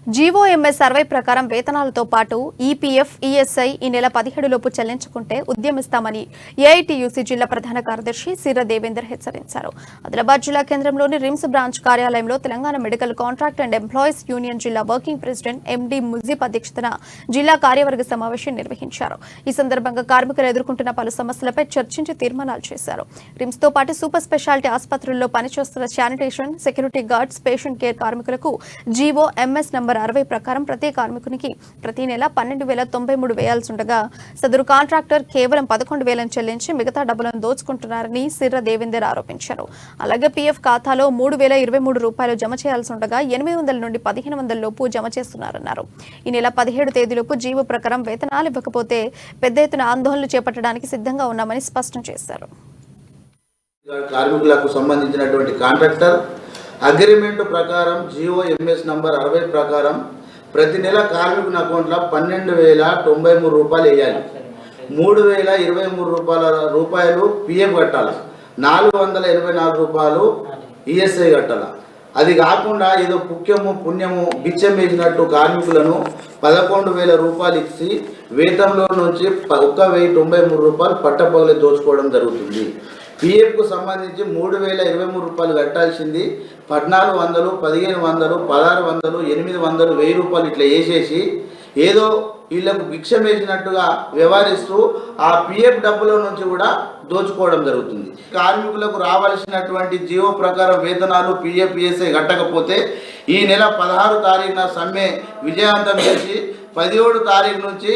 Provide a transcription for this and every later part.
GOMS survey ప్రకారం వేతనాలతో పాటు EPF, ESI ఈ నెల 17 లోపు చెల్లించుకుంటే ఉద్యమిస్తామని ఏఐటీయూసీ జిల్లా ప్రధాన కార్యదర్శి సిర్ర దేవేందర్ హెచ్చరించారు. ఆదిలాబాద్ జిల్లా కేంద్రంలోని రిమ్స్ బ్రాంచ్ కార్యాలయంలో Telangana medical contract and employees union జిల్లా వర్కింగ్ ప్రెసిడెంట్ ఎండి ముజీబ్ అధ్యక్షతన జిల్లా కార్యవర్గ సమావేశం నిర్వహించారు. ఈ సందర్భంగా కార్మికులు ఎదుర్కొంటున్న పలు సమస్యలపై చర్చించి తీర్మానాలు చేశారు. రిమ్స్ తో పాటు సూపర్ స్పెషాలిటీ ఆసుపత్రుల్లో పనిచేస్తున్న sanitation, security guards, patient care కార్మికులకు జీవోఎంఎస్ నంబర్ 60 ప్రకారం ప్రతి కార్మికునికి ప్రతి నెల 12,093 వేయాల్సి ఉండగా సదరు కాంట్రాక్టర్ కేవలం 11,000 చెల్లించి మిగతా డబ్బులను దోచుకుంటున్నారని సిర్ర దేవేందర్ ఆరోపించారు. అలాగే పీఎఫ్ ఖాతాలో 3,023 రూపాయలు జమ చేయాల్సి ఉండగా 800 నుండి 1,500 లోపు జమ చేస్తున్నారన్నారు. ఈ నెల 17 తేదీలోపు జీవో ప్రకారం వేతనాలు ఇవ్వకపోతే పెద్ద ఎత్తున ఆందోళనలు చేపట్టడానికి సిద్ధంగా ఉన్నామని స్పష్టం చేశారు. కార్మికులకు సంబంధించినటువంటి కాంట్రాక్టర్ అగ్రిమెంట్ ప్రకారం జీవోఎంఎస్ నంబర్ 60 ప్రకారం ప్రతి నెల కార్మికుని అకౌంట్లో 12,093 రూపాయలు వేయాలి. 3,023 రూపాయలు పిఎఫ్ కట్టాలి. 484 రూపాయలు ఈఎస్ఐ కట్టాలి. అది కాకుండా ఏదో పుణ్యము బిచ్చం వేసినట్టు కార్మికులను 11,000 రూపాయలు ఇచ్చి వేతంలో నుంచి 1,093 రూపాయలు పట్టపగలే దోచుకోవడం జరుగుతుంది. పిఎఫ్కు సంబంధించి 3,023 రూపాయలు కట్టాల్సింది 1,400, 1,500, 1,600, 800, 1,000 రూపాయలు ఇట్లా వేసేసి ఏదో వీళ్ళకు భిక్షం వేసినట్టుగా వ్యవహరిస్తూ ఆ పిఎఫ్ డబ్బుల నుంచి కూడా దోచుకోవడం జరుగుతుంది. కార్మికులకు రావాల్సినటువంటి జీవో ప్రకారం వేతనాలు పిఎఫ్, ఈఎస్ఐ కట్టకపోతే ఈ నెల 16 తారీఖున సమ్మె విజయవంతం చేసి 17 తారీఖు నుంచి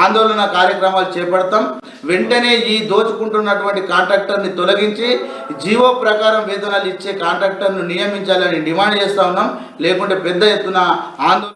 ఆందోళన కార్యక్రమాలు చేపడతాం. వెంటనే ఈ దోచుకుంటున్నటువంటి కాంట్రాక్టర్ని తొలగించి జీవో ప్రకారం వేతనాలు ఇచ్చే కాంట్రాక్టర్ను నియమించాలని డిమాండ్ చేస్తూ ఉన్నాం. లేకుంటే పెద్ద ఎత్తున ఆందోళన